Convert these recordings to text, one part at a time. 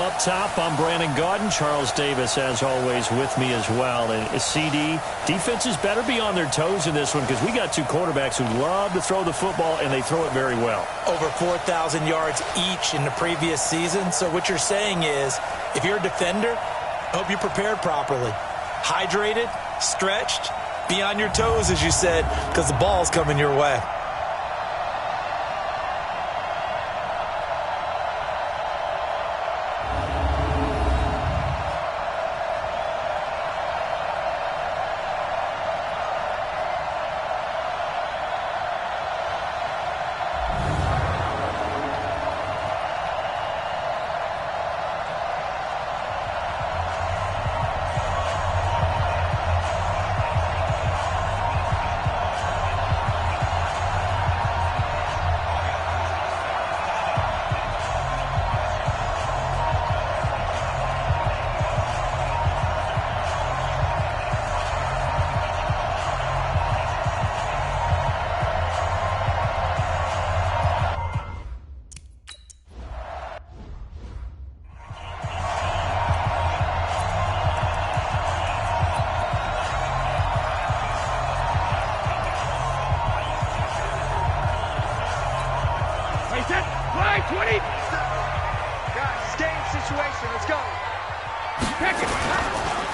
up top. I'm Brandon Gaudin. Charles Davis, as always, with me as well. And CD, defenses better be on their toes in this one because we got two quarterbacks who love to throw the football, and they throw it very well. Over 4,000 yards each in the previous season. So what you're saying is, if you're a defender, I hope you're prepared properly. Hydrated, stretched, be on your toes, as you said, because the ball's coming your way.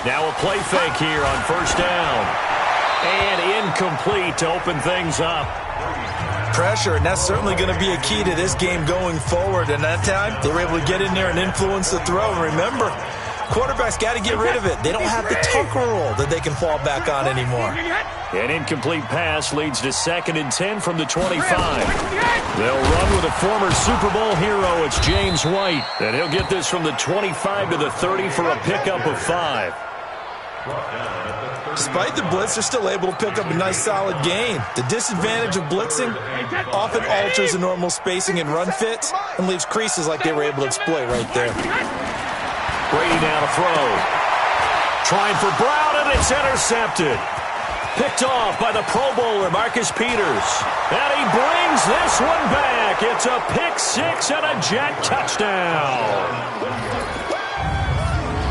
Now a play fake here on first down. And incomplete to open things up. Pressure, and that's certainly going to be a key to this game going forward. And that time, they were able to get in there and influence the throw. And remember, quarterbacks got to get rid of it. They don't have the Tucker rule that they can fall back on anymore. An incomplete pass leads to 2nd and 10 from the 25. They'll run with a former Super Bowl hero. It's James White. And he'll get this from the 25 to the 30 for a pickup of 5. Despite the blitz, they're still able to pick up a nice solid gain. The disadvantage of blitzing often alters the normal spacing and run fits and leaves creases like they were able to exploit right there. Brady now to throw. Trying for Brown, and it's intercepted. Picked off by the Pro Bowler, Marcus Peters. And he brings this one back. It's a pick six and a jet touchdown.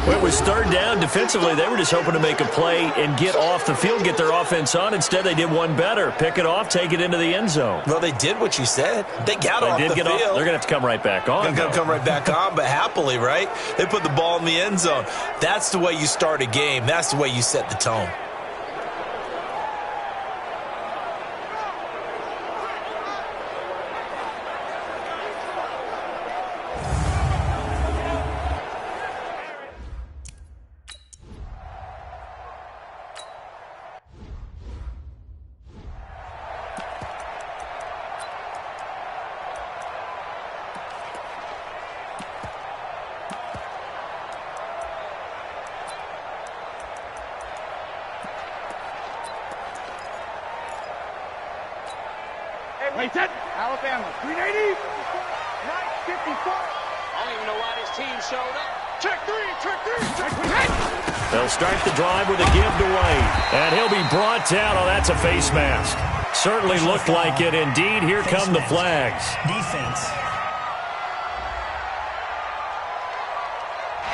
Well, it was third down. Defensively, they were just hoping to make a play and get off the field, get their offense on. Instead, they did one better. Pick it off, take it into the end zone. Well, they did what you said. They got off the field. They're going to have to come right back on. They're going to come right back on, but happily, right? They put the ball in the end zone. That's the way you start a game. That's the way you set the tone. Alabama, 380, 954. I don't even know why this team showed up. Check three. They'll start the drive with a give to White. And he'll be brought down. Oh, that's a face mask. Certainly looked like it. Indeed, here come the flags. Defense.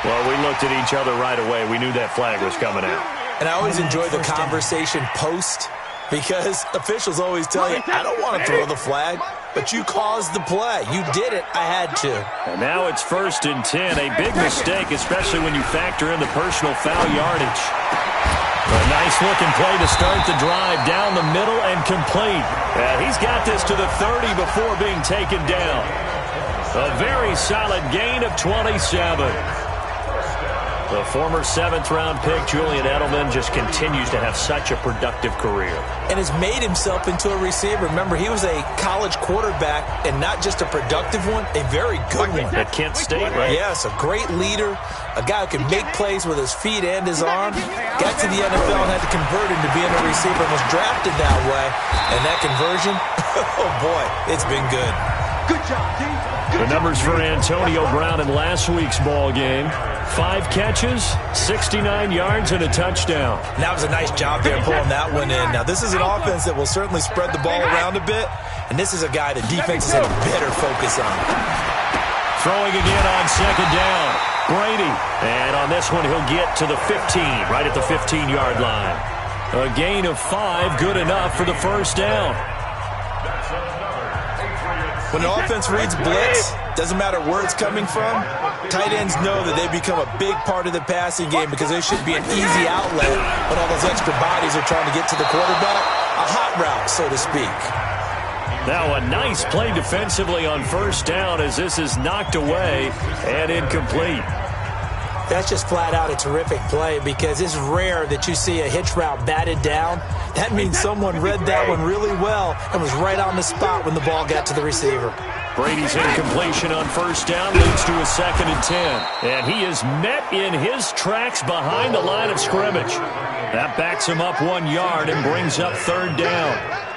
Well, we looked at each other right away. We knew that flag was coming out. And I always enjoy the conversation post, because officials always tell you, I don't want to throw the flag, but you caused the play. You did it. I had to. And now it's 1st and 10. A big mistake, especially when you factor in the personal foul yardage. A nice-looking play to start the drive down the middle and complete. He's got this to the 30 before being taken down. A very solid gain of 27. The former 7th-round pick, Julian Edelman, just continues to have such a productive career. And has made himself into a receiver. Remember, he was a college quarterback, and not just a productive one, a very good one. At Kent State, right? Yes, a great leader, a guy who can make plays with his feet and his arm. Got to the NFL and had to convert into being a receiver and was drafted that way. And that conversion, oh boy, it's been good. Good job, D. The numbers for Antonio Brown in last week's ball game: 5 catches, 69 yards, and a touchdown. That was a nice job there pulling that one in. Now, this is an offense that will certainly spread the ball around a bit, and this is a guy that defenses have a better focus on. Throwing again on 2nd down. Brady. And on this one, he'll get to the 15, right at the 15-yard line. A gain of 5, good enough for the first down. When the offense reads blitz, doesn't matter where it's coming from, tight ends know that they become a big part of the passing game because they should be an easy outlet when all those extra bodies are trying to get to the quarterback. A hot route, so to speak. Now a nice play defensively on first down as this is knocked away and incomplete. That's just flat out a terrific play because it's rare that you see a hitch route batted down. That means someone read that one really well and was right on the spot when the ball got to the receiver. Brady's incompletion on first down leads to a 2nd and 10. And he is met in his tracks behind the line of scrimmage. That backs him up 1 yard and brings up 3rd down.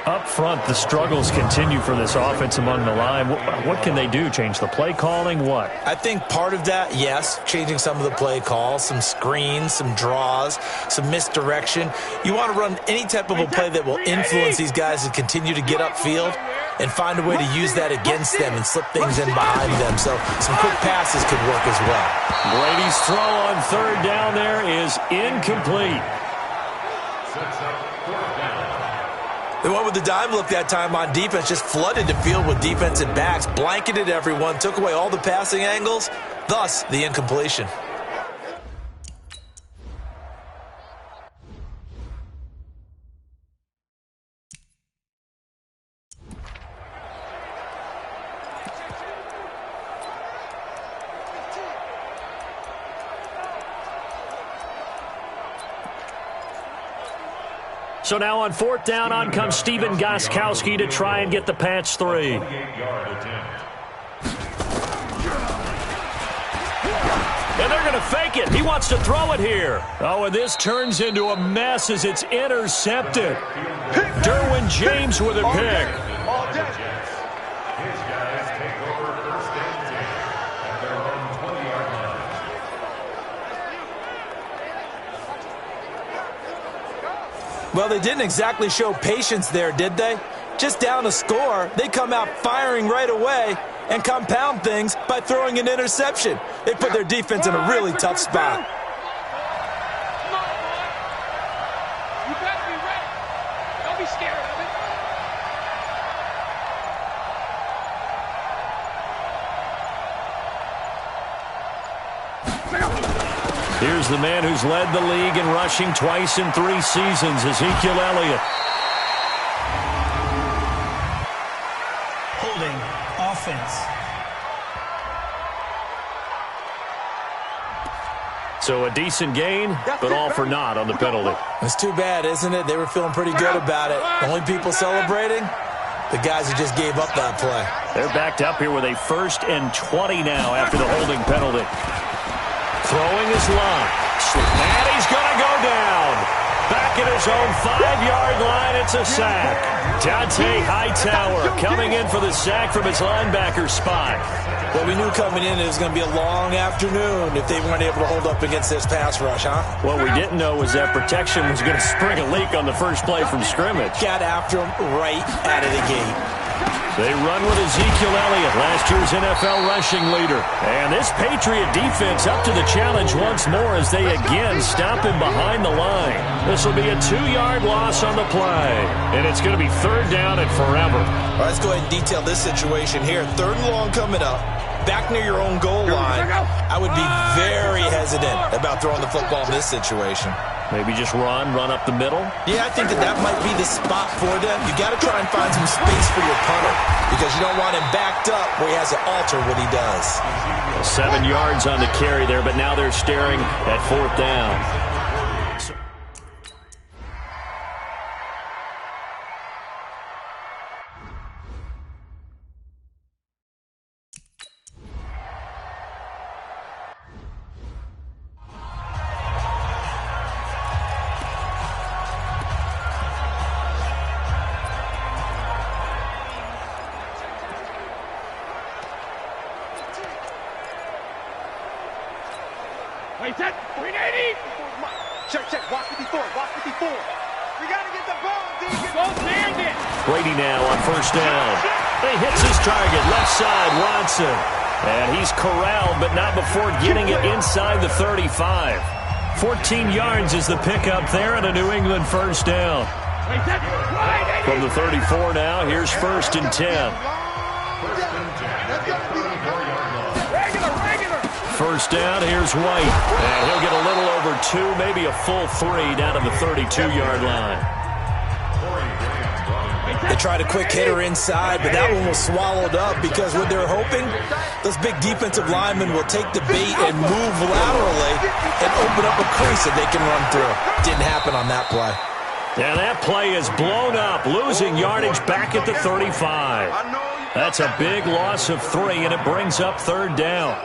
Up front, the struggles continue for this offense among the line. What can they do? Change the play calling? What? I think part of that, yes, changing some of the play calls, some screens, some draws, some misdirection. You want to run any type of a play that will influence these guys to continue to get upfield and find a way to use that against them and slip things in behind them. So some quick passes could work as well. Brady's throw on 3rd down there is incomplete. They went with the dime look that time on defense, just flooded the field with defensive backs, blanketed everyone, took away all the passing angles, thus the incompletion. So now on 4th down, on comes Steven Gostkowski to try and get the Pats 3. And they're going to fake it. He wants to throw it here. Oh, and this turns into a mess as it's intercepted. Derwin James with a pick. Well, they didn't exactly show patience there, did they? Just down a score, they come out firing right away and compound things by throwing an interception. They put their defense in a really tough spot. You better be ready. Don't be scared of it. Here's the man who's led the league in rushing twice in 3 seasons, Ezekiel Elliott. Holding offense. So a decent gain, but all for naught on the penalty. It's too bad, isn't it? They were feeling pretty good about it. The only people celebrating, the guys who just gave up that play. They're backed up here with a 1st and 20 now after the holding penalty. Throwing his line. And he's going to go down. Back at his own 5-yard line, it's a sack. Dante Hightower coming in for the sack from his linebacker spot. Well, we knew coming in it was going to be a long afternoon if they weren't able to hold up against this pass rush, huh? What we didn't know was that protection was going to spring a leak on the first play from scrimmage. Got after him right out of the gate. They run with Ezekiel Elliott, last year's NFL rushing leader. And this Patriot defense up to the challenge once more as they again stop him behind the line. This will be a 2-yard loss on the play. And it's going to be 3rd down and forever. All right, let's go ahead and detail this situation here. 3rd and long coming up. Back near your own goal line. I would be very hesitant about throwing the football in this situation. Maybe just run up the middle? Yeah, I think that might be the spot for them. You got to try and find some space for your punter because you don't want him backed up where he has to alter what he does. 7 yards on the carry there, but now they're staring at 4th down. Wait, set. 380. Check. Watch 54. Watch 54. We got to get the ball, Deacon. Go stand it. Brady now on 1st down. He hits his target, left side, Watson. And he's corralled, but not before getting it inside the 35. 14 yards is the pickup there and a New England first down. From the 34 now, here's 1st and 10. First down, here's White. And he'll get a little over 2, maybe a full 3 down to the 32-yard line. They tried a quick hitter inside, but that one was swallowed up because what they're hoping, those big defensive linemen will take the bait and move laterally and open up a crease that they can run through. Didn't happen on that play. And that play is blown up, losing yardage back at the 35. That's a big loss of 3, and it brings up 3rd down.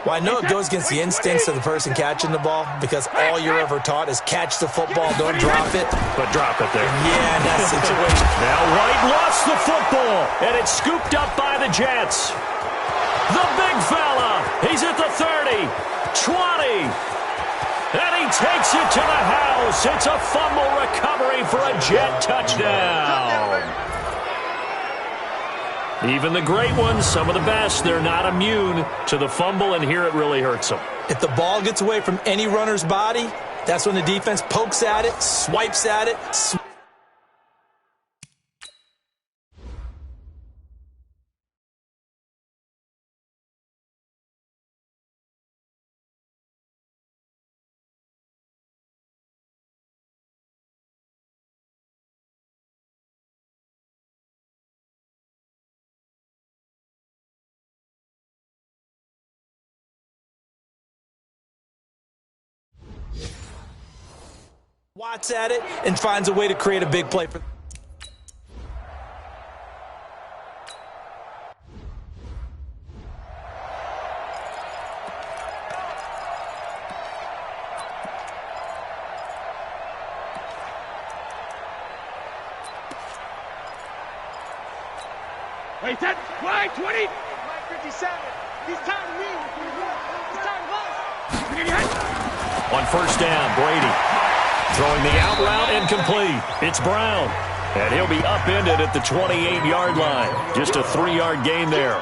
Well, I know it goes against the instincts of the person catching the ball because all you're ever taught is catch the football, don't drop it. But drop it there. Yeah, in that situation. Now White lost the football, and it's scooped up by the Jets. The big fella, he's at the 30, 20, and he takes it to the house. It's a fumble recovery for a Jet touchdown. Even the great ones, some of the best, they're not immune to the fumble, and here it really hurts them. If the ball gets away from any runner's body, that's when the defense pokes at it, swipes at it. Watts at it and finds a way to create a big play for. Wait, that wide 20. 57. He's time to me. He's time to us. On first down, Brady. Throwing the out route incomplete. It's Brown. And he'll be upended at the 28-yard line. Just a 3-yard gain there.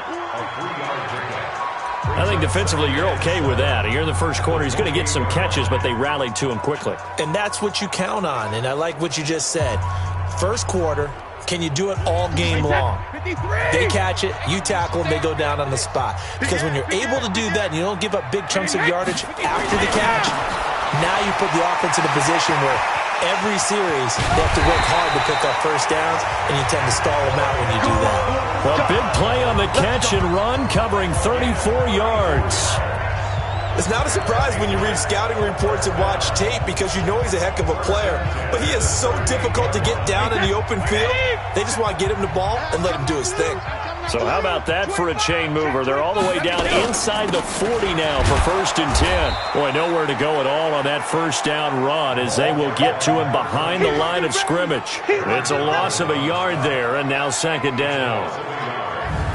I think defensively you're okay with that. Here in the first quarter, he's going to get some catches, but they rallied to him quickly. And that's what you count on. And I like what you just said. First quarter, can you do it all game long? They catch it, you tackle them, they go down on the spot. Because when you're able to do that and you don't give up big chunks of yardage after the catch, now you put the offense in a position where every series they have to work hard to pick up first downs, and you tend to stall them out when you do that. Well, big play on the catch and run, covering 34 yards. It's not a surprise when you read scouting reports and watch tape because you know he's a heck of a player. But he is so difficult to get down in the open field. They just want to get him the ball and let him do his thing. So how about that for a chain mover? They're all the way down inside the 40 now for 1st and 10. Boy, nowhere to go at all on that first down run as they will get to him behind the line of scrimmage. It's a loss of a yard there, and now 2nd down.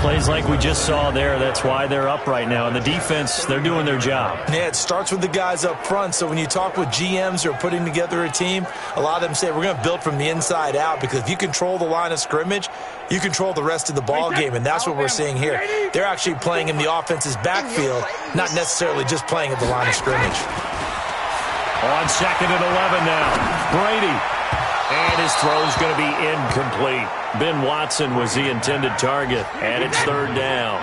Plays like we just saw there, that's why they're up right now. And the defense, they're doing their job. Yeah, it starts with the guys up front. So when you talk with GMs who are putting together a team, a lot of them say we're going to build from the inside out because if you control the line of scrimmage, you control the rest of the ball game, and that's what we're seeing here. They're actually playing in the offense's backfield, not necessarily just playing at the line of scrimmage. On 2nd and 11 now, Brady. And his throw's going to be incomplete. Ben Watson was the intended target, and it's 3rd down.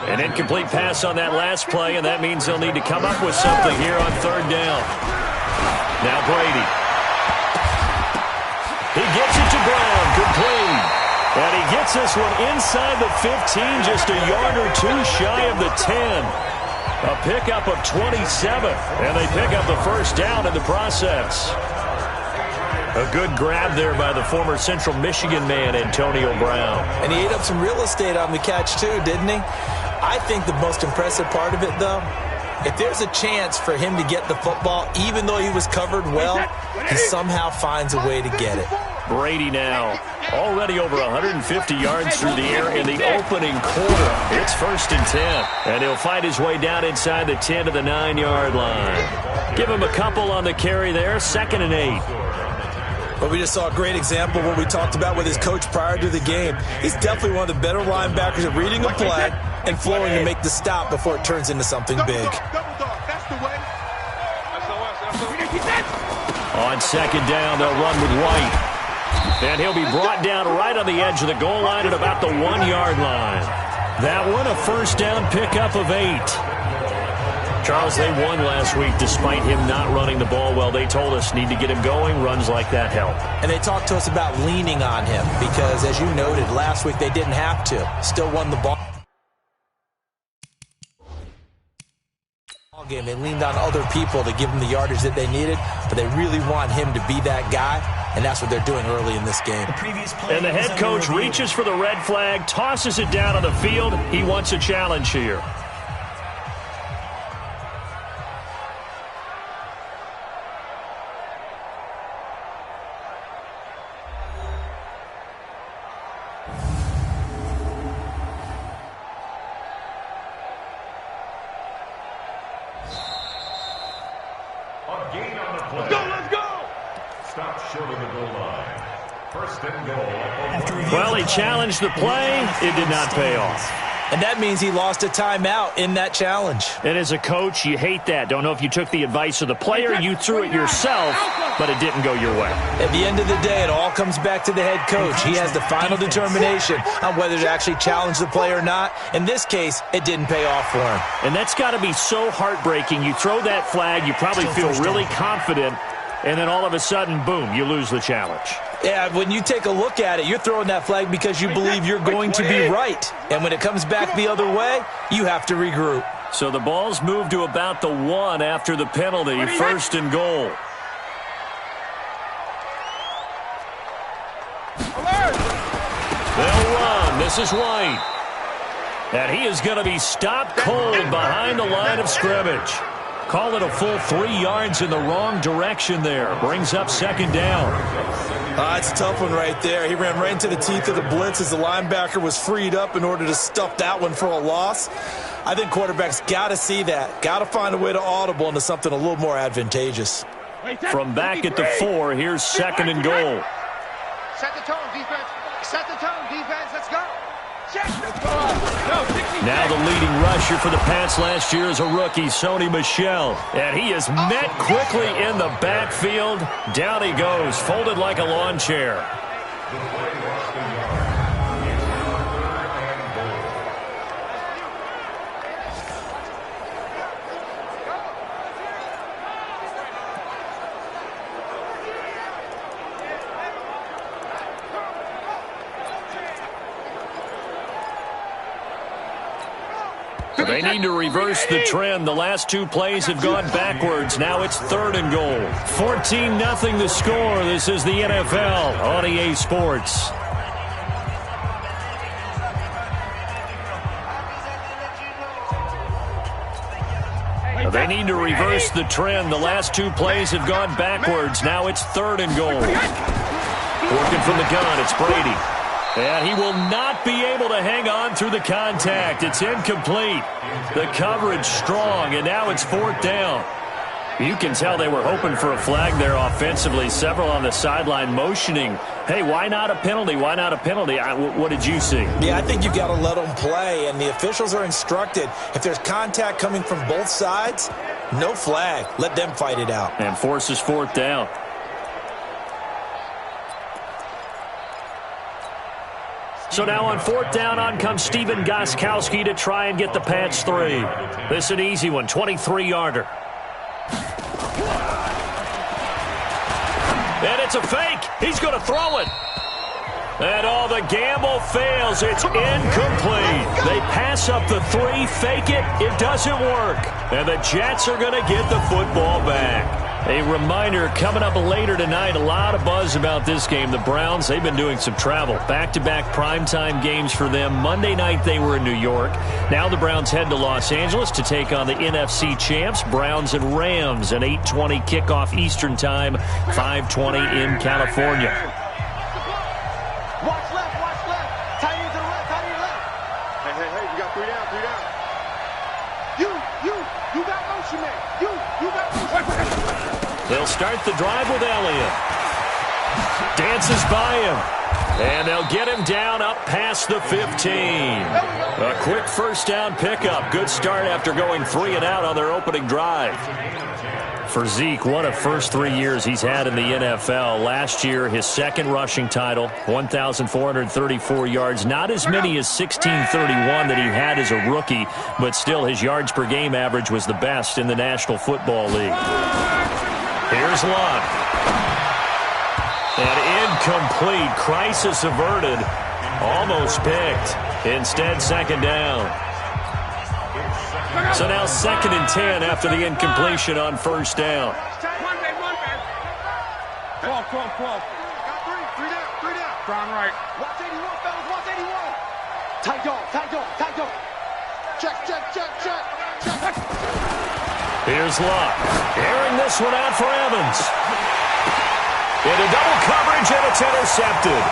An incomplete pass on that last play, and that means they'll need to come up with something here on 3rd down. Now Brady. He gets it to Brown, complete. And he gets this one inside the 15, just a yard or two shy of the 10. A pickup of 27, and they pick up the first down in the process. A good grab there by the former Central Michigan man, Antonio Brown. And he ate up some real estate on the catch, too, didn't he? I think the most impressive part of it, though, if there's a chance for him to get the football, even though he was covered well, he somehow finds a way to get it. Brady now already over 150 yards through the air in the opening quarter. It's 1st and 10, and he'll fight his way down inside the 10 to the 9-yard line. Give him a couple on the carry there, 2nd and 8. But we just saw a great example of what we talked about with his coach prior to the game. He's definitely one of the better linebackers at reading a play and flowing to make the stop before it turns into something big. Double dog. That's the way. On second down, they'll run with White. And he'll be brought down right on the edge of the goal line at about the 1-yard line. That one, a first down pickup of 8. Charles, they won last week despite him not running the ball well. They told us need to get him going. Runs like that help. And they talked to us about leaning on him because, as you noted, last week they didn't have to. Still won the ball game. They leaned on other people to give them the yardage that they needed, but they really want him to be that guy, and that's what they're doing early in this game. And the head coach reaches for the red flag, tosses it down on the field. He wants a challenge here. Well, he challenged the play. It did not pay off. And that means he lost a timeout in that challenge. And as a coach, you hate that. Don't know if you took the advice of the player. You threw it yourself, but it didn't go your way. At the end of the day, it all comes back to the head coach. He has the final determination on whether to actually challenge the play or not. In this case, it didn't pay off for him. And that's got to be so heartbreaking. You throw that flag, you probably feel really confident, and then all of a sudden, boom, you lose the challenge. Yeah, when you take a look at it, you're throwing that flag because you believe you're going to be right. And when it comes back the other way, you have to regroup. So the ball's moved to about the 1 after the penalty, first and goal. They'll run. This is White. And he is going to be stopped cold behind the line of scrimmage. Call it a full 3 yards in the wrong direction there. Brings up second down. It's a tough one right there. He ran right into the teeth of the blitz as the linebacker was freed up in order to stuff that one for a loss. I think quarterbacks got to see that. Got to find a way to audible into something a little more advantageous. From back at the 4, here's second and goal. Set the tone, defense. Set the tone, defense. Let's go. Now the leading rusher for the Pats last year is a rookie, Sony Michel. And he is met quickly in the backfield. Down he goes, folded like a lawn chair. They need to reverse the trend. The last 2 plays have gone backwards. Now it's third and goal. 14-0 the score. This is the NFL on EA Sports. They need to reverse the trend. The last 2 plays have gone backwards. Now it's third and goal. Working from the gun, it's Brady. And he will not be able to hang on through the contact. It's incomplete. The coverage strong, and now it's fourth down. You can tell they were hoping for a flag there offensively. Several on the sideline motioning, hey, why not a penalty? Why not a penalty? What did you see? Yeah, I think you've got to let them play, and the officials are instructed. If there's contact coming from both sides, no flag. Let them fight it out. And forces fourth down. So now on fourth down, on comes Stephen Gostkowski to try and get the Pats 3. This is an easy one, 23-yarder. And it's a fake. He's going to throw it. And all the gamble fails. It's incomplete. They pass up the 3, fake it. It doesn't work. And the Jets are going to get the football back. A reminder, coming up later tonight, a lot of buzz about this game. The Browns, they've been doing some travel. Back-to-back primetime games for them. Monday night they were in New York. Now the Browns head to Los Angeles to take on the NFC champs, Browns and Rams. An 8:20 kickoff Eastern time, 5:20 in California. Watch left, watch left. Tight end to the left, tight end left. Hey, we got 3 down, 3 down. You got motion, man. You got motion. They'll start the drive with Elliott. Dances by him. And they'll get him down up past the 15. A quick first down pickup. Good start after going 3 and out on their opening drive. For Zeke, what a first 3 years he's had in the NFL. Last year, his second rushing title, 1,434 yards. Not as many as 1,631 that he had as a rookie, but still his yards per game average was the best in the National Football League. Here's Luck. And incomplete. Crisis averted. Almost picked. Instead, second down. So now 2nd and 10 after the incompletion on first down. 12. Got 3 down. Brown right. Watch 81, fellas. Watch 81. Tight dog. Check. Here's Luck. Airing this one out for Evans. Into double coverage, and it's intercepted.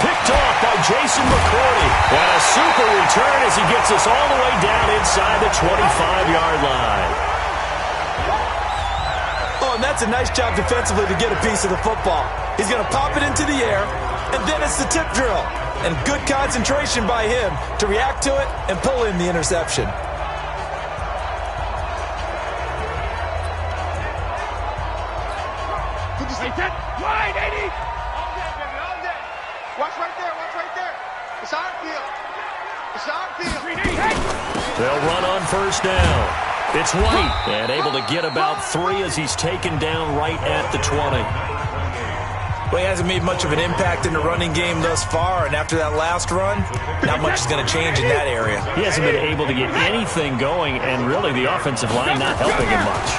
Picked off by Jason McCourty. And a super return as he gets us all the way down inside the 25-yard line. Oh, and that's a nice job defensively to get a piece of the football. He's going to pop it into the air, and then it's the tip drill. And good concentration by him to react to it and pull in the interception. Wide, 80. All day, baby, all day. Watch right there. It's our field. They'll run on first down. It's White, and able to get about 3 as he's taken down right at the 20. Well, he hasn't made much of an impact in the running game thus far, and after that last run, not much is going to change in that area. He hasn't been able to get anything going, and really the offensive line not helping him much.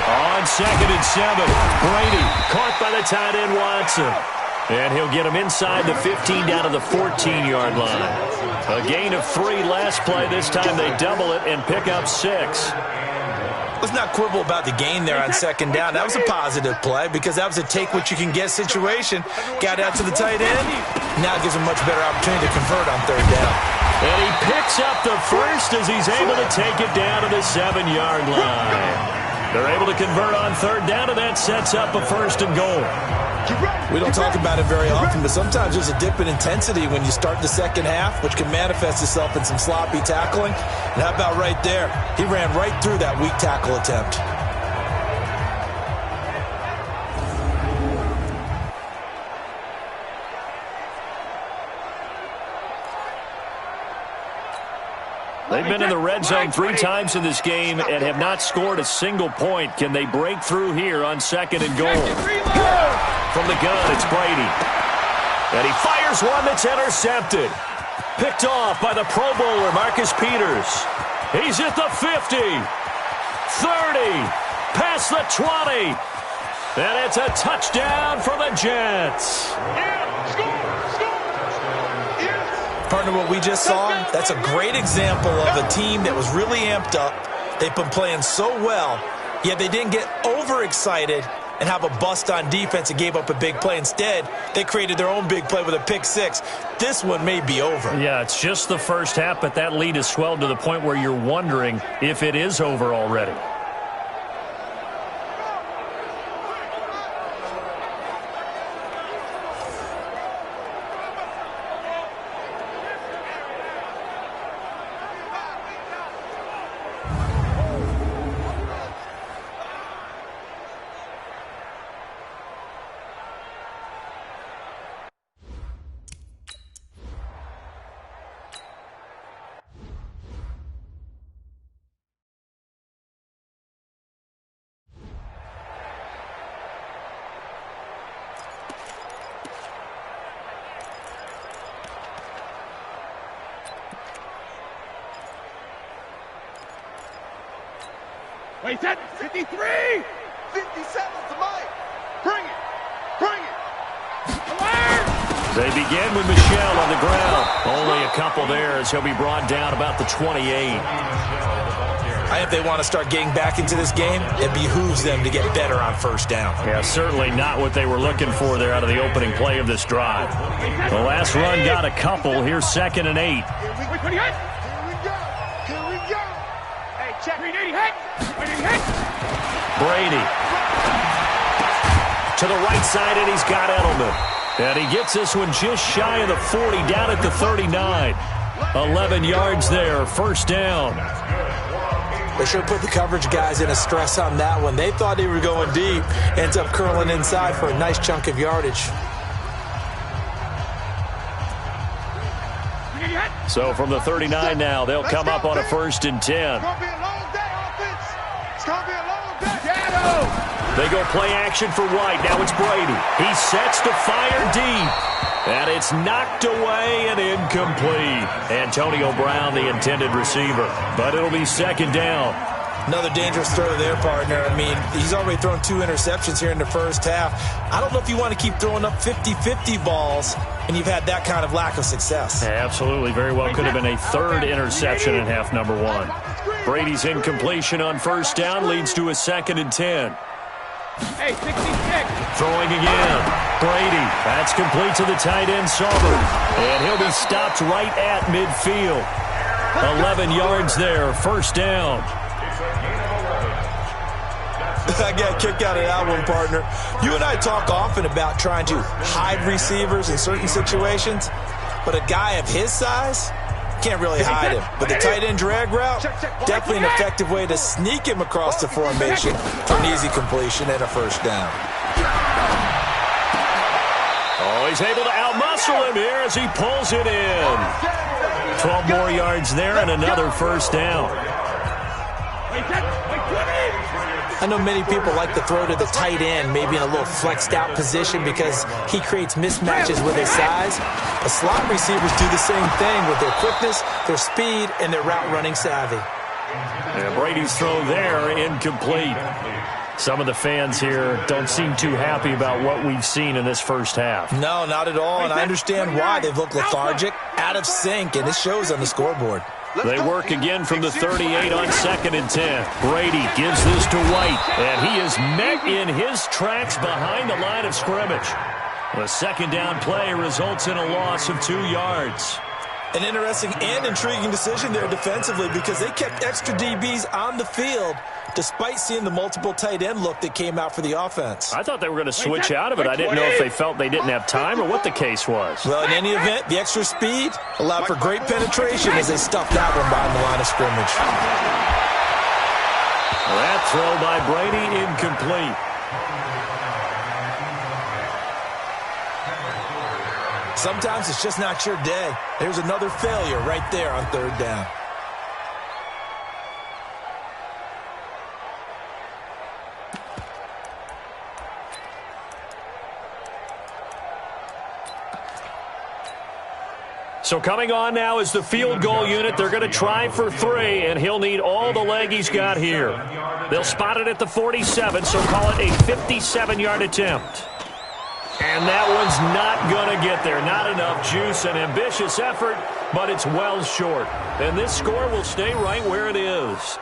On 2nd and 7, Brady caught by the tight end Watson. And he'll get him inside the 15 down to the 14-yard line. A gain of 3 last play. This time they double it and pick up 6. Let's not quibble about the gain there on 2nd down. That was a positive play because that was a take-what-you-can-get situation. Got out to the tight end. Now it gives him a much better opportunity to convert on 3rd down. And he picks up the first as he's able to take it down to the 7-yard line. They're able to convert on 3rd down, and that sets up a 1st and goal. We don't talk about it very often, but sometimes there's a dip in intensity when you start the second half, which can manifest itself in some sloppy tackling. And how about right there? He ran right through that weak tackle attempt. They've been in the red zone 3 times in this game and have not scored a single point. Can they break through here on 2nd and goal? From the gun, it's Brady. And he fires one that's intercepted. Picked off by the Pro Bowler, Marcus Peters. He's at the 50, 30, past the 20. And it's a touchdown for the Jets. Partner, what we just saw, that's a great example of a team that was really amped up. They've been playing so well, yet they didn't get overexcited and have a bust on defense and gave up a big play. Instead, they created their own big play with a pick 6. This one may be over. Yeah, it's just the first half, but that lead has swelled to the point where you're wondering if it is over already. Wait, that 53! 57 to Mike. Bring it. They begin with Michel on the ground. Only a couple there as he'll be brought down about the 28. I think they want to start getting back into this game. It behooves them to get better on 1st down. Yeah, certainly not what they were looking for there out of the opening play of this drive. The last run got a couple. Here's 2nd and 8. Here we go. Hey, check. 380 hit. Brady. To the right side, and he's got Edelman. And he gets this one just shy of the 40, down at the 39. 11 yards there, first down. They sure put the coverage guys in a stress on that one. They thought they were going deep. Ends up curling inside for a nice chunk of yardage. So from the 39 now, they'll come up on a 1st and 10. It's going to be a long day, offense. It's going to be a long day. They go play action for White. Now it's Brady. He sets to fire deep. And it's knocked away and incomplete. Antonio Brown, the intended receiver. But it'll be 2nd down. Another dangerous throw there, partner. I mean, he's already thrown 2 interceptions here in the first half. I don't know if you want to keep throwing up 50-50 balls when you've had that kind of lack of success. Absolutely. Very well could have been a 3rd interception in half number 1. Brady's incompletion on 1st down leads to a 2nd and 10. Hey, 66. Throwing again. Brady. That's complete to the tight end, Sauber. And he'll be stopped right at midfield. 11 yards there, 1st down. I got a kick out of that one, partner. You and I talk often about trying to hide receivers in certain situations, but a guy of his size can't really hide him. But the tight end drag route, definitely an effective way to sneak him across the formation for an easy completion and a 1st down. Oh, he's able to outmuscle him here as he pulls it in. 12 more yards there and another 1st down. I know many people like to throw to the tight end, maybe in a little flexed out position because he creates mismatches with his size. But slot receivers do the same thing with their quickness, their speed, and their route running savvy. And Brady's throw there, incomplete. Some of the fans here don't seem too happy about what we've seen in this first half. No, not at all, and I understand why. They've looked lethargic, out of sync, and it shows on the scoreboard. They work again from the 38 on 2nd and 10. Brady gives this to White, and he is met in his tracks behind the line of scrimmage. The 2nd down play results in a loss of 2 yards. An interesting and intriguing decision there defensively because they kept extra DBs on the field despite seeing the multiple tight end look that came out for the offense. I thought they were going to switch out of it. I didn't know if they felt they didn't have time or what the case was. Well, in any event, the extra speed allowed for great penetration as they stuffed that one behind the line of scrimmage. That throw by Brady, incomplete. Sometimes it's just not your day. There's another failure right there on 3rd down. So coming on now is the field goal unit. They're going to try for 3, and he'll need all the leg he's got here. They'll spot it at the 47, so call it a 57-yard attempt. And that one's not going to get there. Not enough juice, an ambitious effort, but it's well short. And this score will stay right where it is.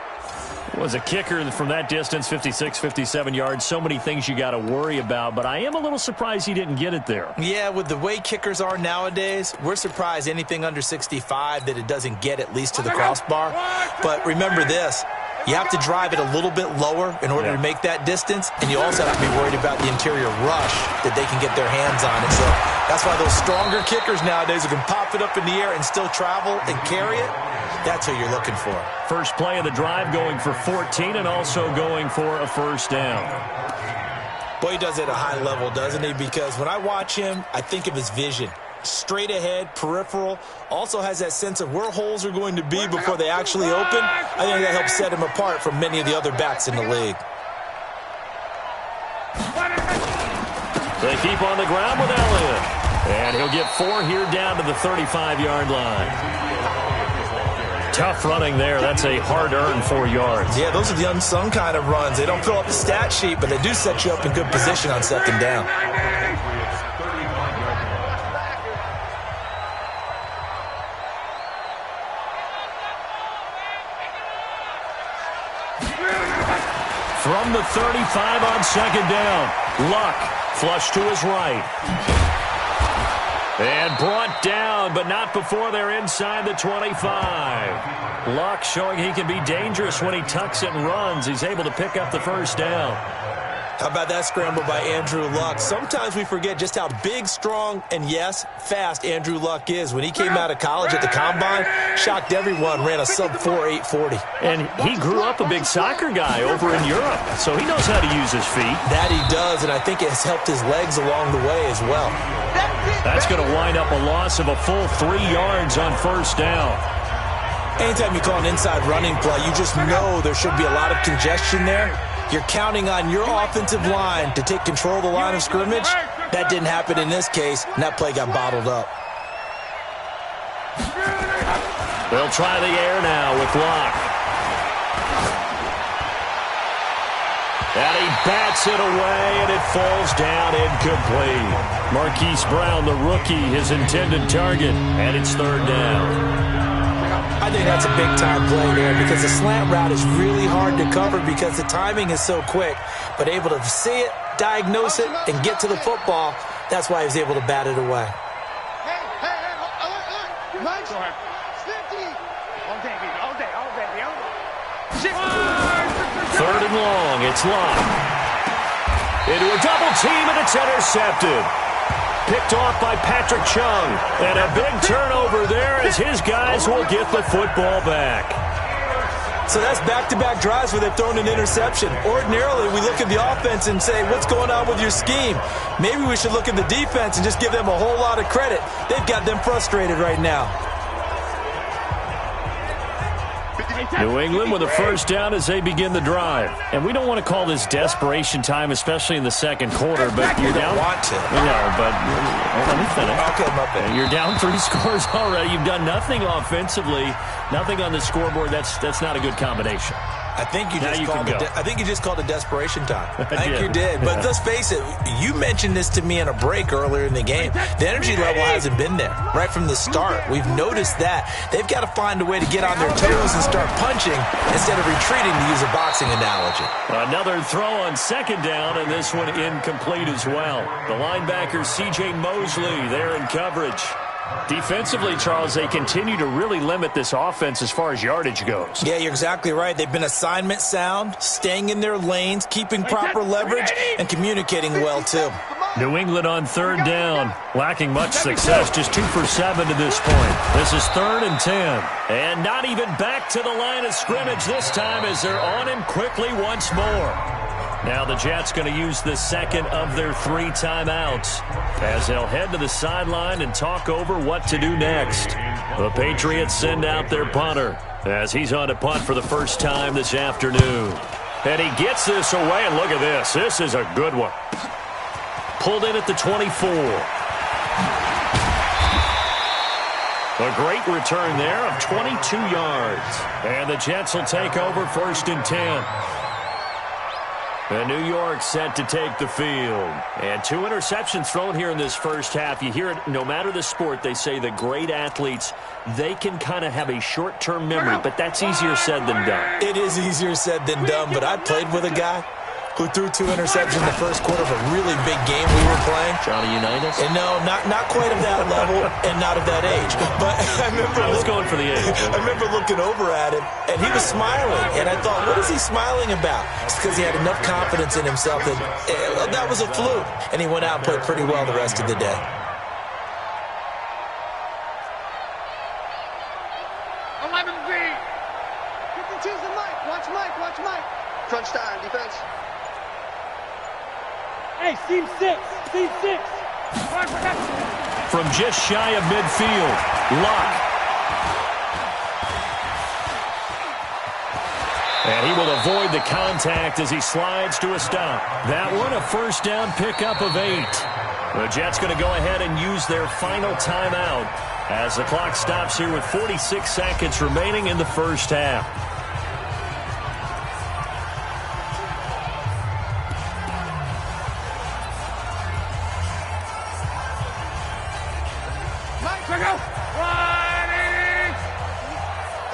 Was a kicker from that distance, 56, 57 yards. So many things you got to worry about, but I am a little surprised he didn't get it there. Yeah, with the way kickers are nowadays, we're surprised anything under 65 that it doesn't get at least to the crossbar. But remember this. You have to drive it a little bit lower in order to make that distance, and you also have to be worried about the interior rush that they can get their hands on it. So that's why those stronger kickers nowadays who can pop it up in the air and still travel and carry it, that's who you're looking for. First play of the drive going for 14 and also going for a 1st down. Boy, he does it at a high level, doesn't he? Because when I watch him, I think of his vision. Straight ahead, peripheral, also has that sense of where holes are going to be before they actually open. I think that helps set him apart from many of the other backs in the league. They keep on the ground with Elliott. And he'll get 4 here down to the 35-yard line. Tough running there. That's a hard-earned 4 yards. Yeah, those are the unsung kind of runs. They don't fill up the stat sheet, but they do set you up in good position on 2nd down. From the 35 on 2nd down, Luck flush to his right. And brought down, but not before they're inside the 25. Luck showing he can be dangerous when he tucks it and runs. He's able to pick up the 1st down. How about that scramble by Andrew Luck? Sometimes we forget just how big, strong, and, yes, fast Andrew Luck is. When he came out of college at the Combine, shocked everyone, ran a sub-4 840. And he grew up a big soccer guy over in Europe, so he knows how to use his feet. That he does, and I think it has helped his legs along the way as well. That's going to wind up a loss of a full 3 yards on first down. Anytime you call an inside running play, you just know there should be a lot of congestion there. You're counting on your offensive line to take control of the line of scrimmage. That didn't happen in this case, and that play got bottled up. They'll try the air now with Locke. And he bats it away, and it falls down incomplete. Marquise Brown, the rookie, his intended target, and it's third down. I think that's a big-time play there because the slant route is really hard to cover because the timing is so quick. But able to see it, diagnose it, and get to the football, that's why he was able to bat it away. Mike, 50. All day, baby, all day. Third and long, it's Locke. Into a double team, and it's intercepted. Picked off by Patrick Chung. And a big turnover there as his guys will get the football back. So that's back-to-back drives where they've thrown an interception. Ordinarily, we look at the offense and say, what's going on with your scheme? Maybe we should look at the defense and just give them a whole lot of credit. They've got them frustrated right now. New England with a first down as they begin the drive. And we don't want to call this desperation time, especially in the second quarter, but you're down. Want to. No, but let me finish. Okay, my bad. You're down 3 scores already. You've done nothing offensively, nothing on the scoreboard. That's not a good combination. I think you just called it desperation time. I think you did. But let's face it, you mentioned this to me in a break earlier in the game. The energy level hasn't been there right from the start. We've noticed that. They've got to find a way to get on their toes and start punching instead of retreating, to use a boxing analogy. Another throw on second down, and this one incomplete as well. The linebacker, C.J. Mosley, there in coverage. Defensively, Charles, they continue to really limit this offense as far as yardage goes. Yeah, you're exactly right. They've been assignment sound, staying in their lanes, keeping proper leverage, and communicating well, too. New England on third down, lacking much success, just 2 for 7 to this point. This is 3rd and 10. And not even back to the line of scrimmage this time as they're on him quickly once more. Now the Jets going to use the second of their 3 timeouts as they'll head to the sideline and talk over what to do next. The Patriots send out their punter as he's on to punt for the first time this afternoon. And he gets this away, and look at this. This is a good one. Pulled in at the 24. A great return there of 22 yards. And the Jets will take over 1st and 10. And New York set to take the field. And 2 interceptions thrown here in this first half. You hear it, no matter the sport, they say the great athletes, they can kind of have a short-term memory, but that's easier said than done. It is easier said than done, but I played with a guy who threw 2 interceptions in the first quarter of a really big game we were playing. Johnny Unitas? And no, not quite of that level and not of that age. But I was going for the age. I remember looking over at him, and he was smiling. And I thought, what is he smiling about? It's because he had enough confidence in himself that that was a fluke. And he went out and played pretty well the rest of the day. 11B. 52's the Mike. Watch Mike. Crunch time, defense. Hey, seam 6. From just shy of midfield, Locke. And he will avoid the contact as he slides to a stop. That one, a first down pickup of 8. The Jets going to go ahead and use their final timeout as the clock stops here with 46 seconds remaining in the first half.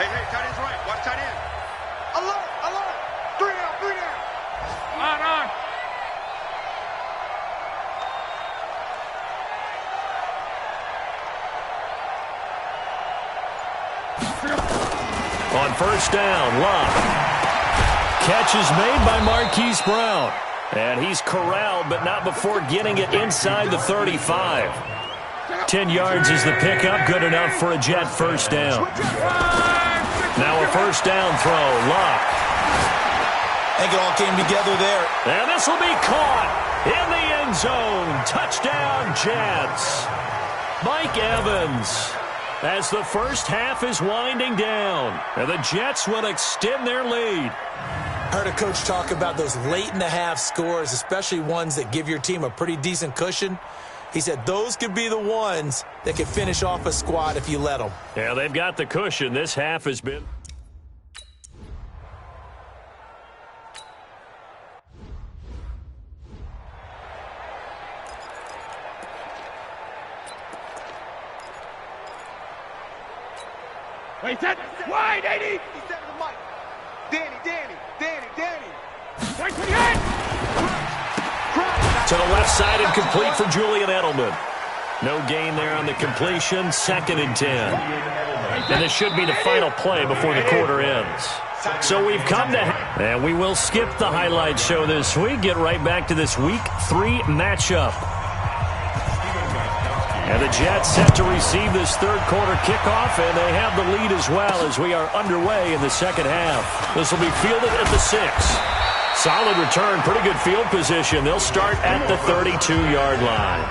Hey, tight end's right. Watch tight end. Alert. 3 down. On. On first down, Locke. Catch is made by Marquise Brown. And he's corralled, but not before getting it inside the 35. 10 yards is the pickup, good enough for a Jet first down. Now a first down throw, Luck. I think it all came together there. And this will be caught in the end zone. Touchdown, Jets. Mike Evans, as the first half is winding down, and the Jets will extend their lead. I heard a coach talk about those late-in-the-half scores, especially ones that give your team a pretty decent cushion. He said those could be the ones that could finish off a squad if you let them. Yeah, they've got the cushion. This half has been... Wait, set. Wide, 80. He said to the mic. Danny. Right to the end. To the left side and complete for Julian Edelman. No gain there on the completion. 2nd and 10. And this should be the final play before the quarter ends. So we've come to... And we will skip the highlight show this week. Get right back to this Week 3 matchup. And the Jets set to receive this third quarter kickoff, and they have the lead as well as we are underway in the second half. This will be fielded at the 6. Solid return, pretty good field position. They'll start at the 32-yard line.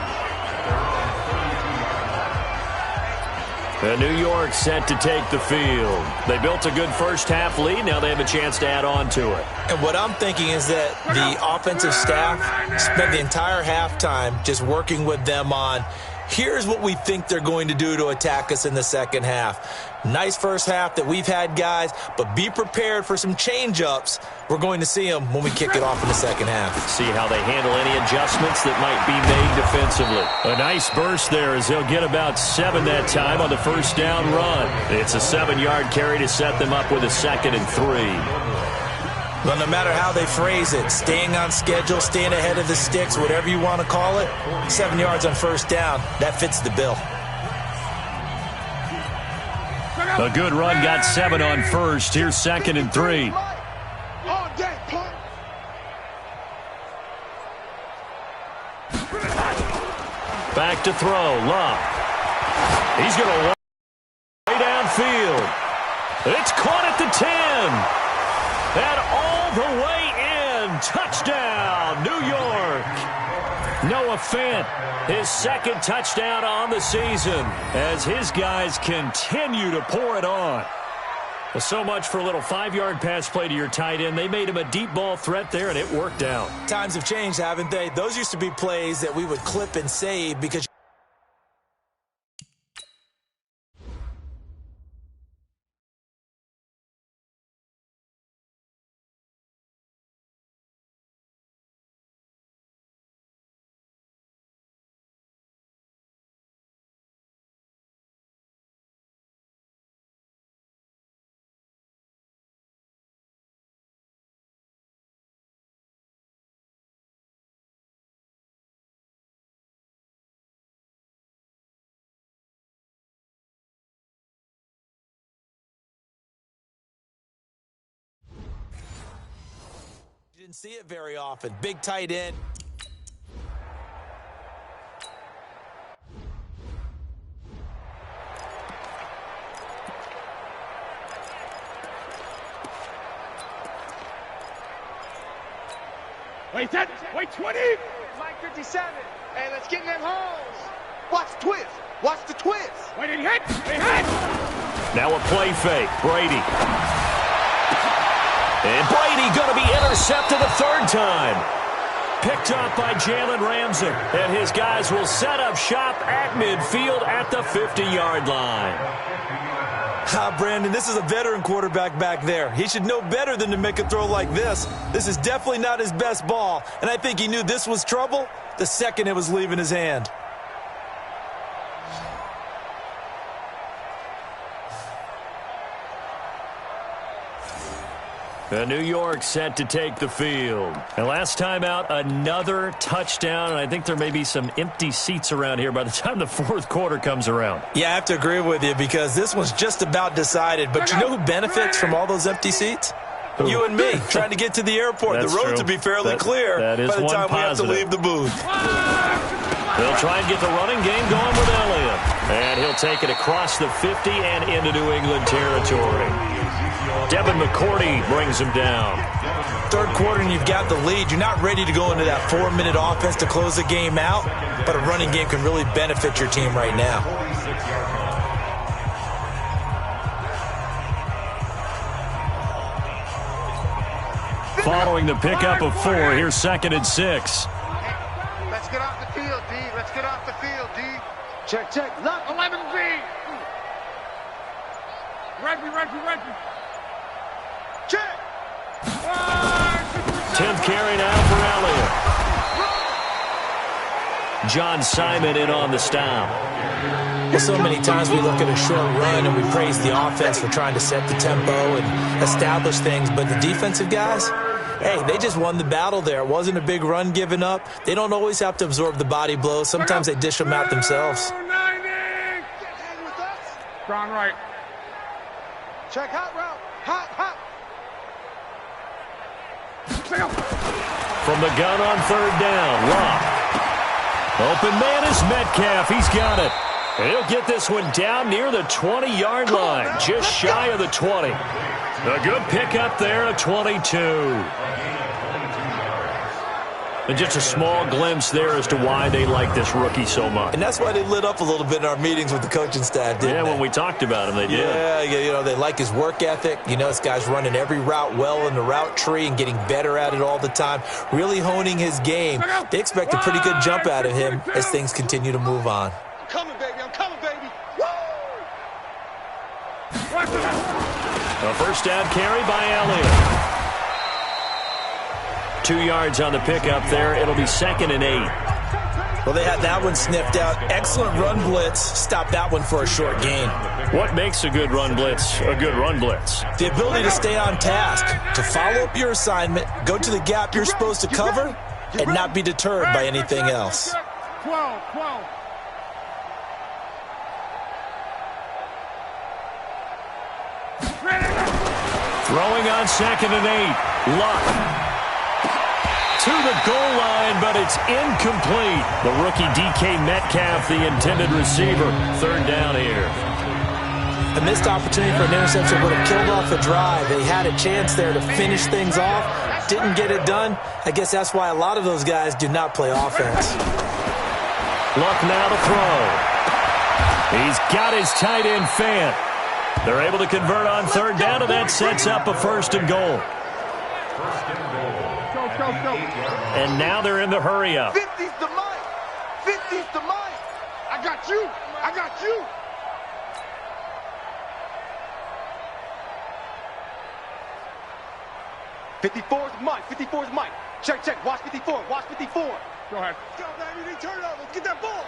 New York set to take the field. They built a good first half lead. Now they have a chance to add on to it. And what I'm thinking is that the offensive staff spent the entire halftime just working with them on, here's what we think they're going to do to attack us in the second half. Nice first half that we've had, guys, but be prepared for some change-ups. We're going to see them when we kick it off in the second half. See how they handle any adjustments that might be made defensively. A nice burst there as they'll get about 7 that time on the first down run. It's a 7-yard carry to set them up with a 2nd and 3. Well, no matter how they phrase it, staying on schedule, staying ahead of the sticks, whatever you want to call it, 7 yards on first down, that fits the bill. A good run, got 7 on first. Here's 2nd and 3. Back to throw, Luck. He's going to way downfield. It's caught at the 10. And all the way in. Touchdown, New York. Noah Fant, his 2nd touchdown on the season as his guys continue to pour it on. Well, so much for a little 5-yard pass play to your tight end. They made him a deep ball threat there, and it worked out. Times have changed, haven't they? Those used to be plays that we would clip and save because you didn't see it very often. Big tight end. Wait, set. Wait, 20. Mike 57. Hey, let's get in them holes. Watch the twist. Watch the twist. Wait, he hit. He hit. Now a play fake. Brady. And Brady going to be intercepted a 3rd time. Picked up by Jalen Ramsey. And his guys will set up shop at midfield at the 50-yard line. Brandon, this is a veteran quarterback back there. He should know better than to make a throw like this. This is definitely not his best ball. And I think he knew this was trouble the second it was leaving his hand. New York set to take the field. And last time out, another touchdown. And I think there may be some empty seats around here by the time the 4th quarter comes around. Yeah, I have to agree with you because this one's just about decided. But you know who benefits from all those empty seats? You and me, trying to get to the airport. That's the roads true. will be fairly clear that is by the one time we have to positive. leave the booth. They'll try and get the running game going with Elliott. And he'll take it across the 50 and into New England territory. Devin McCourty brings him down. Third quarter and you've got the lead. You're not ready to go into that 4-minute offense to close the game out, but a running game can really benefit your team right now. Following the pickup of 4, here's 2nd and 6. Let's get off the field, D. Let's get off the field, D. Check, check. Lock 11B. Ready. Check. 10th carry now for Elliott. John Simon in on the stop. Well, so many times we look at a short run and we praise the offense for trying to set the tempo and establish things, but the defensive guys, hey, they just won the battle there. It wasn't a big run given up. They don't always have to absorb the body blows. Sometimes they dish them out themselves. Strong right. Check hot route. Hot. From the gun on 3rd down, Locke. Open man is Metcalf. He's got it. He'll get this one down near the 20-yard line, just shy of the 20. A good pickup there at 22. And just a small glimpse there as to why they like this rookie so much. And that's why they lit up a little bit in our meetings with the coaching staff, didn't they? When we talked about him, they did. Yeah, you know, they like his work ethic. You know, this guy's running every route well in the route tree and getting better at it all the time, really honing his game. They expect a pretty good jump out of him as things continue to move on. I'm coming, baby. Woo! A first down carry by Elliott. 2 yards on the pickup there. It'll be 2nd and 8. Well, they had that one sniffed out. Excellent run blitz. Stop that one for a short gain. What makes a good run blitz a good run blitz? The ability to stay on task, to follow up your assignment, go to the gap you're supposed to cover, and not be deterred by anything else. 12. Throwing on 2nd and 8. Luck. To the goal line, but it's incomplete. The rookie DK Metcalf, the intended receiver. 3rd down here. A missed opportunity for an interception would have killed off the drive. They had a chance there to finish things off. Didn't get it done. I guess that's why a lot of those guys do not play offense. Luck now to throw. He's got his tight end Fant. They're able to convert on 3rd down, and that sets up a 1st and goal. Go. And now they're in the hurry-up. 50's the mic. I got you. 54's Mike. Check. Watch 54. Go ahead. Go, baby. Turn it over. Let's get that ball.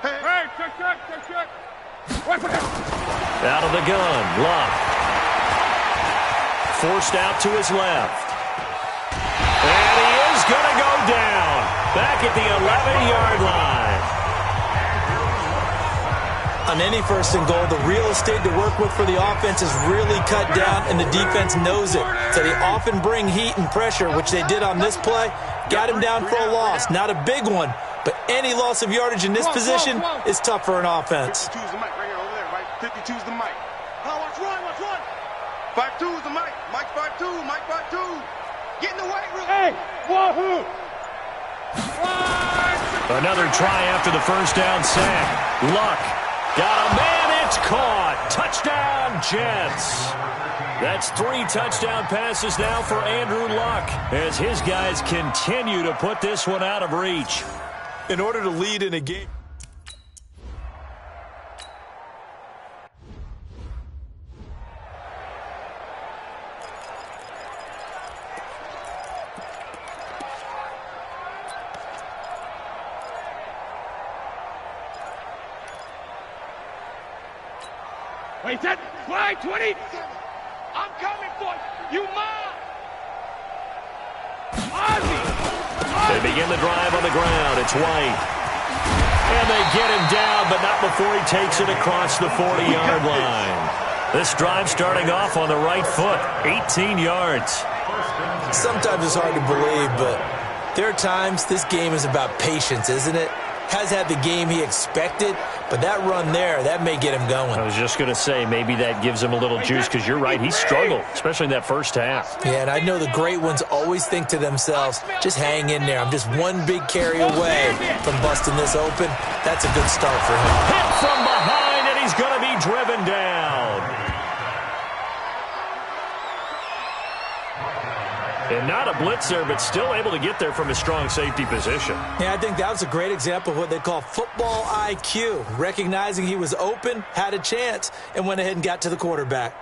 Hey, check. Out of the gun, Luck. Forced out to his left. And he is going to go down. Back at the 11-yard line. On any 1st and goal, the real estate to work with for the offense is really cut down, and the defense knows it. So they often bring heat and pressure, which they did on this play. Got him down for a loss. Not a big one, but any loss of yardage in this position is tough for an offense. 52's the mic right here, over there, right? 52's the mic. Oh, watch run. 52's the mic. Mike 5'2". Get in the weight room. Hey, wahoo! Another try after the first down sack. Luck. Got a man. It's caught. Touchdown, Jets. That's 3 touchdown passes now for Andrew Luck as his guys continue to put this one out of reach. In order to lead in a game. Wait, that fly 20. I'm coming for you. You mine. Ozzy. They begin the drive on the ground. It's White. And they get him down, but not before he takes it across the 40-yard line. This drive starting off on the right foot, 18 yards. Sometimes it's hard to believe, but there are times this game is about patience, isn't it? Has had the game he expected, but that run there, that may get him going. I was just going to say, maybe that gives him a little juice, because you're right, he struggled, especially in that first half. Yeah, and I know the great ones always think to themselves, just hang in there. I'm just one big carry away from busting this open. That's a good start for him. Hit from behind, and he's going to be driven down. And not a blitzer, but still able to get there from a strong safety position. Yeah, I think that was a great example of what they call football IQ. Recognizing he was open, had a chance, and went ahead and got to the quarterback.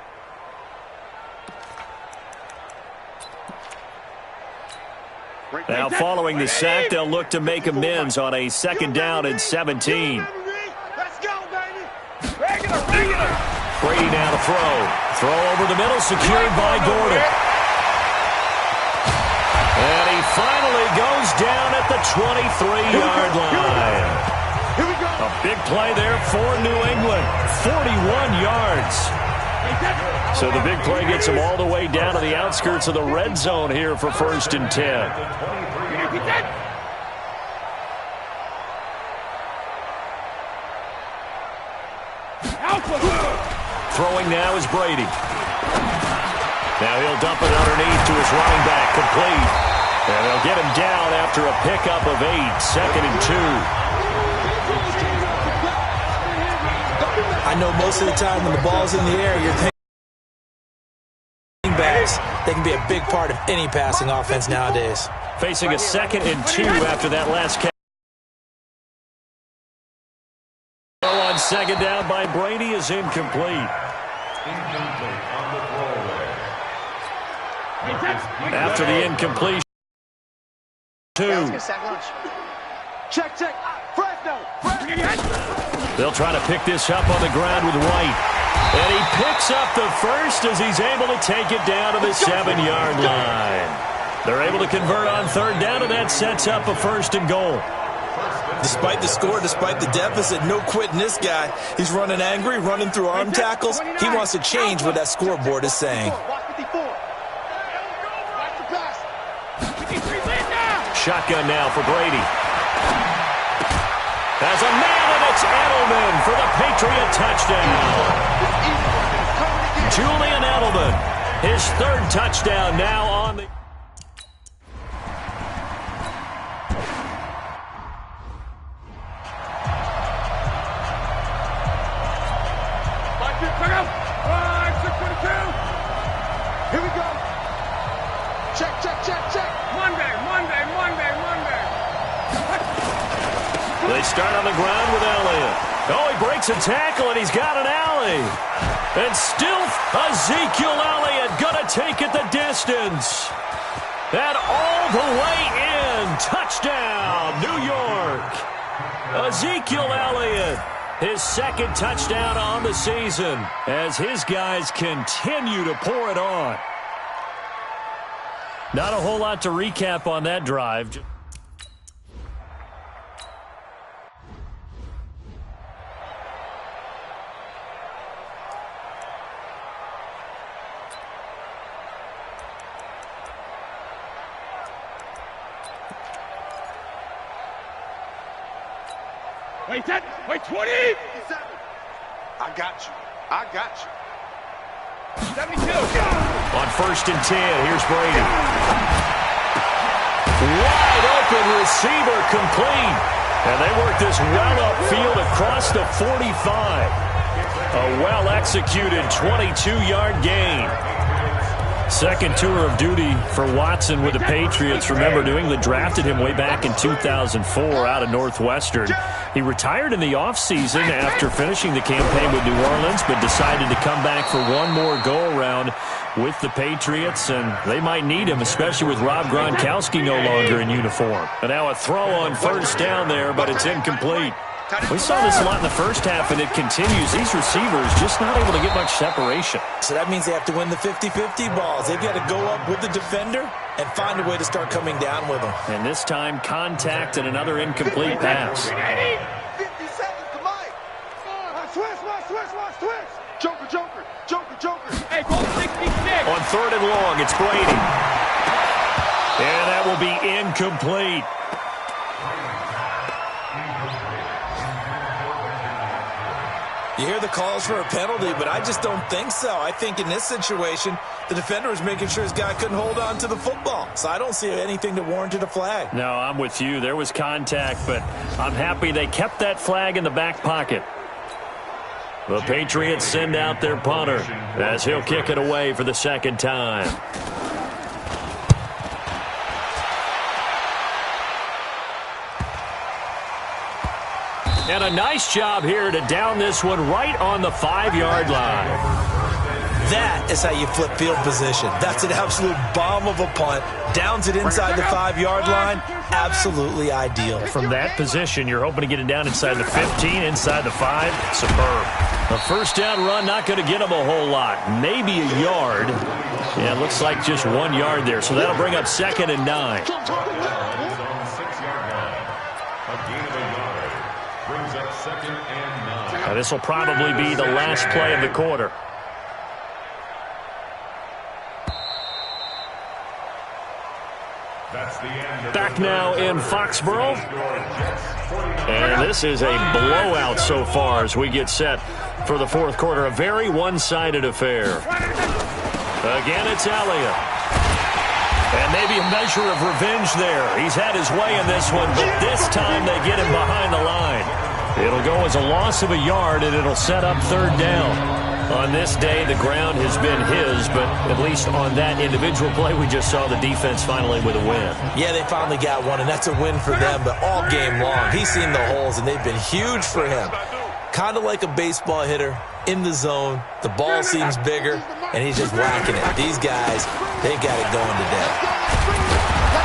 Now following the sack, they'll look to make amends on a 2nd down and 17. Let's go, baby. Regular. Brady now to throw. Throw over the middle, secured by Gordon. And he finally goes down at the 23-yard line. Here we go. A big play there for New England. 41 yards. So the big play gets him all the way down to the outskirts of the red zone here for 1st and 10. Throwing now is Brady. Now he'll dump it underneath to his running back, complete. And they'll get him down after a pickup of 8, 2nd and 2. I know most of the time when the ball's in the air, you're thinking backs. They can be a big part of any passing offense nowadays. Facing a 2nd and 2 after that last catch. On 2nd down by Brady is incomplete. After the incompletion. 2. Check. Fresno. They'll try to pick this up on the ground with White. And he picks up the first as he's able to take it down to the 7-yard line. They're able to convert on 3rd down, and that sets up a 1st and goal. Despite the score, despite the deficit, no quitting this guy. He's running angry, running through arm tackles. He wants to change what that scoreboard is saying. Shotgun now for Brady. Has a man, and it's Edelman for the Patriot touchdown. Julian Edelman, his 3rd touchdown now on the... Here we go. Check. Monday. They start on the ground with Elliott. Oh, he breaks a tackle, and he's got an alley. And still Ezekiel Elliott going to take it the distance. And all the way in. Touchdown, New York. Ezekiel Elliott, his 2nd touchdown on the season as his guys continue to pour it on. Not a whole lot to recap on that drive. Wait, 20! I got you. 72. On 1st and 10, here's Brady. Wide open receiver complete. And they work this well upfield across the 45. A well-executed 22-yard gain. 2nd tour of duty for Watson with the Patriots. Remember, New England drafted him way back in 2004 out of Northwestern. He retired in the offseason after finishing the campaign with New Orleans, but decided to come back for one more go-around with the Patriots, and they might need him, especially with Rob Gronkowski no longer in uniform. And now a throw on 1st down there, but it's incomplete. We saw this a lot in the first half, and it continues. These receivers just not able to get much separation. So that means they have to win the 50-50 balls. They've got to go up with the defender and find a way to start coming down with them. And this time, contact and another incomplete pass. 50 seconds to Mike. Switch. Joker. On 3rd and long, it's Brady. And that will be incomplete. You hear the calls for a penalty, but I just don't think so. I think in this situation, the defender was making sure his guy couldn't hold on to the football. So I don't see anything that warranted a flag. No, I'm with you. There was contact, but I'm happy they kept that flag in the back pocket. The Patriots send out their punter as he'll kick it away for the second time. And a nice job here to down this one right on the 5-yard line. That is how you flip field position. That's an absolute bomb of a punt. Downs it inside the 5-yard line. Absolutely ideal. From that position, you're hoping to get it down inside the 15, inside the 5. Superb. A first down run, not going to get him a whole lot. Maybe a yard. Yeah, it looks like just 1 yard there. So that'll bring up 2nd and 9. Now, this will probably be the last play of the quarter. Back now in Foxborough. And this is a blowout so far as we get set for the fourth quarter. A very one-sided affair. Again, it's Elliott. And maybe a measure of revenge there. He's had his way in this one, but this time they get him behind the line. It'll go as a loss of a yard, and it'll set up 3rd down. On this day, the ground has been his, but at least on that individual play, we just saw the defense finally with a win. Yeah, they finally got one, and that's a win for them, but all game long, he's seen the holes, and they've been huge for him. Kind of like a baseball hitter in the zone. The ball seems bigger, and he's just whacking it. These guys, they got it going today.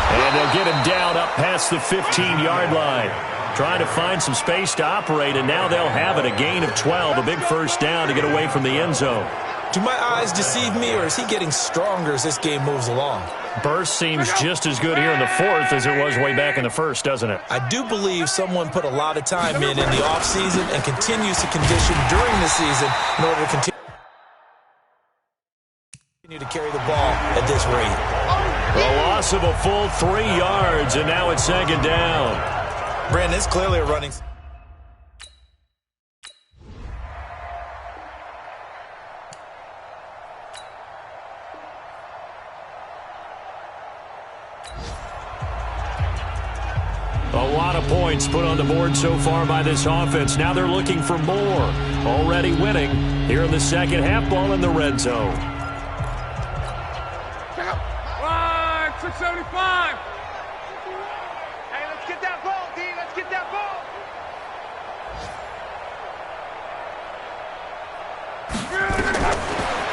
And they'll get him down up past the 15-yard line. Trying to find some space to operate, and now they'll have it. A gain of 12, a big first down to get away from the end zone. Do my eyes deceive me, or is he getting stronger as this game moves along? Burst seems just as good here in the 4th as it was way back in the 1st, doesn't it? I do believe someone put a lot of time in the offseason and continues to condition during the season in order to continue to carry the ball at this rate. A loss of a full 3 yards, and now it's 2nd down. Brandon, it's clearly a running. A lot of points put on the board so far by this offense. Now they're looking for more. Already winning here in the second half, ball in the red zone. 675. Get that ball, D. Let's get that ball.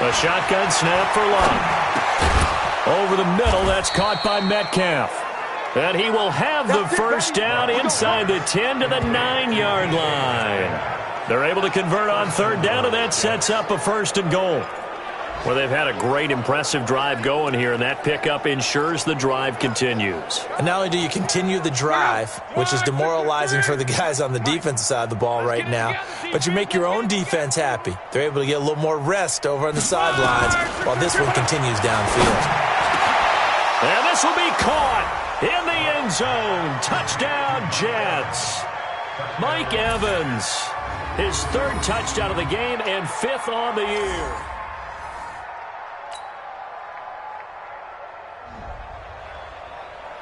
A shotgun snap for Love. Over the middle, that's caught by Metcalf. And he will have the first down inside the 10 to the 9-yard line. They're able to convert on 3rd down, and that sets up a 1st and goal. Well, they've had a great, impressive drive going here, and that pickup ensures the drive continues. And not only do you continue the drive, which is demoralizing for the guys on the defensive side of the ball right now, but you make your own defense happy. They're able to get a little more rest over on the sidelines while this one continues downfield. And this will be caught in the end zone. Touchdown, Jets. Mike Evans, his 3rd touchdown of the game and 5th on the year.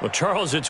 Well, Charles, it's